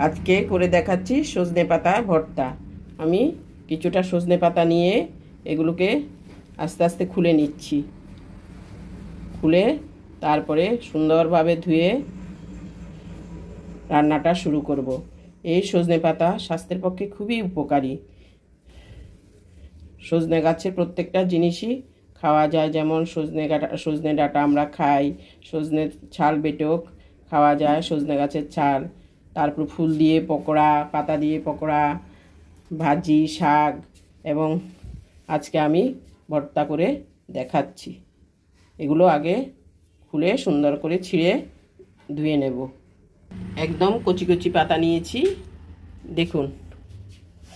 আজকে করে দেখাচ্ছি সজনে পাতা ভর্তা। আমি কিছুটা সজনে পাতা নিয়ে এগুলোকে আস্তে আস্তে খুলে নিচ্ছি। খুলে তারপরে সুন্দরভাবে ধুয়ে রান্নাটা শুরু করব। এই সজনে পাতা স্বাস্থ্যের পক্ষে খুবই উপকারী। সজনে গাছের প্রত্যেকটা জিনিসই খাওয়া যায়, যেমন সজনে ডাঁটা আমরা খাই, সজনে ছাল বেটেও খাওয়া যায়, সজনে গাছের ছাল, তারপর ফুল দিয়ে পকোড়া, পাতা দিয়ে পকোড়া, ভাজি, শাক, এবং আজকে আমি ভর্তা করে দেখাচ্ছি। এগুলো আগে খুলে সুন্দর করে ছিঁড়ে ধুয়ে নেব। একদম কচি কচি পাতা নিয়েছি, দেখুন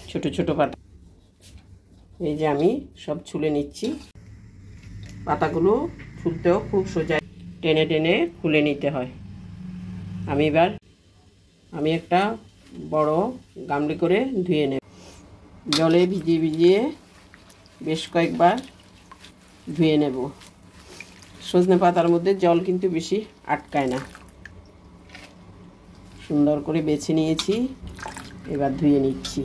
ছোট ছোট পাতা। এই যে আমি সব ছুলে নিচ্ছি। পাতাগুলো ছুলতেও খুব সোজা, টেনে টেনে খুলে নিতে হয়। আমি একটা বড় গামলি করে ধুয়ে নেব। জলে ভিজিয়ে ভিজিয়ে বেশ কয়েকবার ধুয়ে নেব। সজনে পাতার মধ্যে জল কিন্তু বেশি আটকায় না। সুন্দর করে বেছে নিয়েছি, এবার ধুয়ে নিচ্ছি।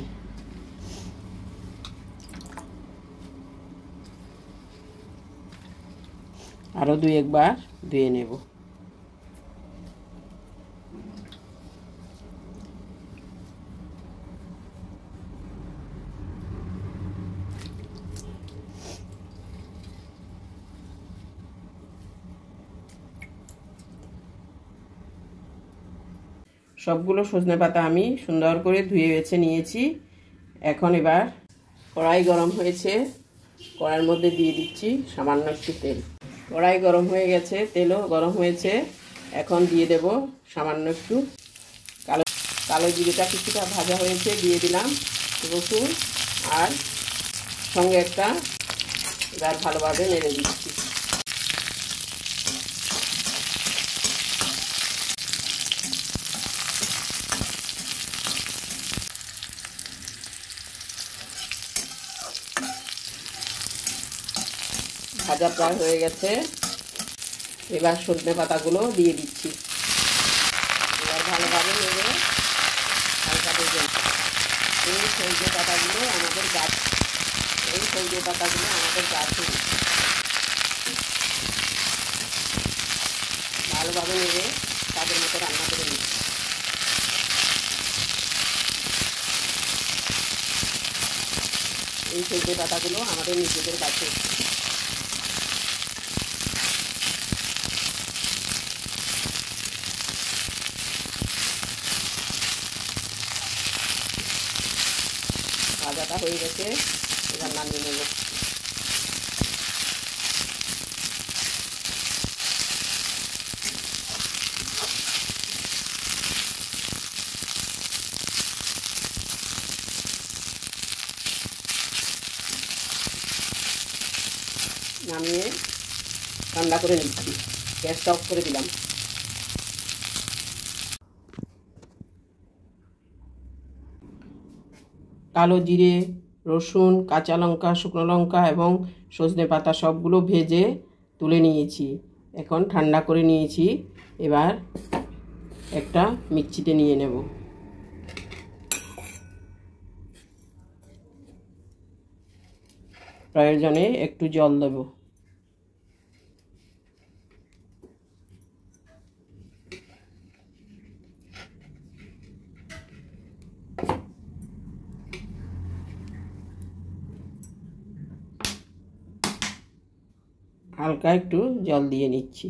আরও দুই একবার ধুয়ে নেব। সবগুলো সজনে পাতা আমি সুন্দর করে ধুয়ে বেছে নিয়েছি। এখন এবার কড়াই গরম হয়েছে, কড়াইয়ের মধ্যে দিয়ে দিচ্ছি সামান্য একটু তেল। কড়াই গরম হয়ে গেছে, তেলও গরম হয়েছে। এখন দিয়ে দেব সামান্য একটু কালো জিরেটা কিছুটা ভাজা হয়েছে, দিয়ে দিলাম রসুন, আর সঙ্গে একটা এবার ভালোভাবে নেড়ে দিচ্ছি। ভাজা প্রায় হয়ে গেছে, এবার সজনে পাতাগুলো দিয়ে দিচ্ছি। এবার ভালোভাবে নেড়ে হালকা ভেজে। এই সজনে পাতাগুলো আমাদের গাছে ভালোভাবে নেড়ে তাদের মতো রান্না করে নিচ্ছি। এই সজনে পাতাগুলো আমাদের নিজেদের গাছে। ভাজাটা হয়ে গেছে, এবার নামিয়ে নেব। নামিয়ে ঠান্ডা করে নিচ্ছি। গ্যাসটা অফ করে দিলাম। কালো জিরে, রসুন, কাঁচা লঙ্কা, শুকনো লঙ্কা এবং সজনে পাতা সবগুলো ভেজে তুলে নিয়েছি। এখন ঠান্ডা করে নিয়েছি। এবার একটা মিক্সিতে নিয়ে নেব। প্রয়োজনে একটু জল দেব। হালকা একটু জল দিয়ে নিচ্ছি।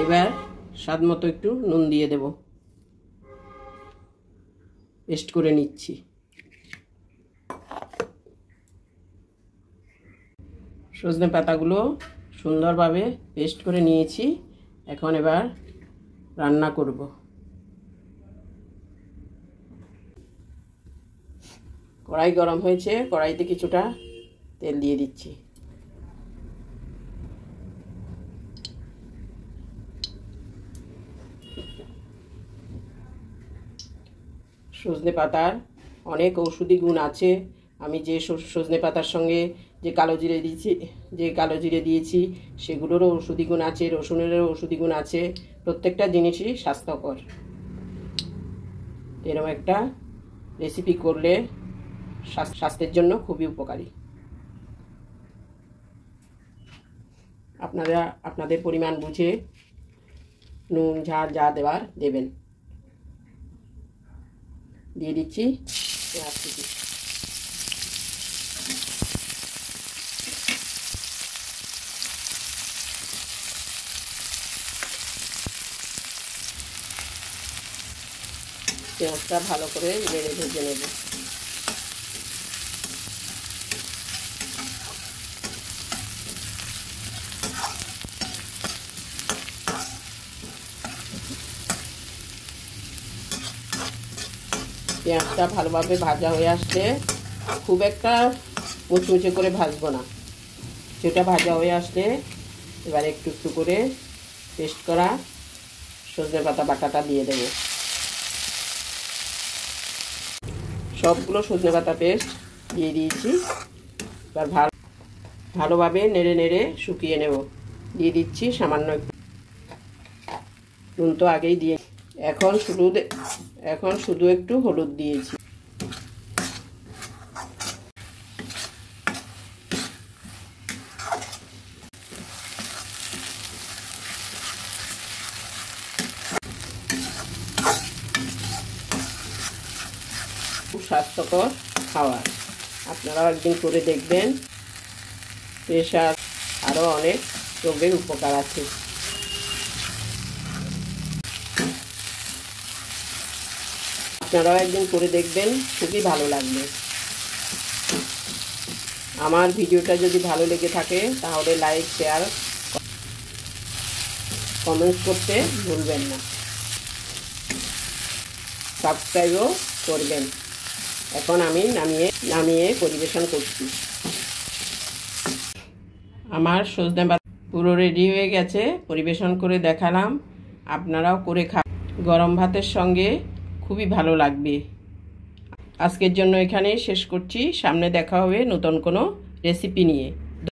এবার স্বাদ মতো একটু নুন দিয়ে দেব। পেস্ট করে নিচ্ছি। সজনে পাতাগুলো সুন্দরভাবে পেস্ট করে নিয়েছি। এখন এবার রান্না করব। কড়াই গরম হয়েছে, কড়াইতে কিছুটা তেল দিয়ে দিচ্ছি। সজনে পাতার অনেক ঔষধি গুণ আছে। আমি যে সজনে পাতার সঙ্গে যে কালো জিরে দিয়েছি সেগুলোরও ঔষধি গুণ আছে, রসুনেরও ঔষধি গুণ আছে। প্রত্যেকটা জিনিসই স্বাস্থ্যকর। এরকম একটা রেসিপি করলে স্বাস্থ্যের জন্য খুবই উপকারী। আপনারা আপনাদের পরিমাণ বুঝে নুন ঝাল যা দেওয়ার দেবেন। দিয়ে দিচ্ছি পেঁয়াজ কুচি। পেঁয়াজটা ভালো করে নেড়ে ভেজে নেব। পেঁয়াজটা ভালোভাবে ভাজা হয়ে আসলে খুব একটা মুচমুচে করে ভাজবো না, যেটা ভাজা হয়ে আসলে এবার একটু একটু করে পেস্ট করা সজনে পাতা বাটাটা দিয়ে দেবো। সবগুলো সজনে পাতা পেস্ট দিয়ে দিয়েছি। এবার ভালোভাবে নেড়ে নেড়ে শুকিয়ে নেব। দিয়ে দিচ্ছি সামান্য নুন, তো আগেই দিয়ে। এখন শুধু একটু হলুদ দিয়েছি। খুব স্বাস্থ্যকর খাবার, আপনারাও একদিন করে দেখবেন। প্রেশার আরও অনেক রোগের উপকার আছে। আপনারাও একদিন করে দেখবেন, খুবই ভালো লাগবে। আমার ভিডিওটা যদি ভালো লেগে থাকে তাহলে লাইক, শেয়ার, কমেন্টস করতে ভুলবেন না। সাবস্ক্রাইবও করবেন। এখন আমি নামিয়ে পরিবেশন করছি। আমার সজনে পাতা পুরো রেডি হয়ে গেছে, পরিবেশন করে দেখালাম। আপনারাও করে গরম ভাতের সঙ্গে খুবই ভালো লাগবে। আজকের জন্য এখানেই শেষ করছি। সামনে দেখা হবে নতুন কোনো রেসিপি নিয়ে।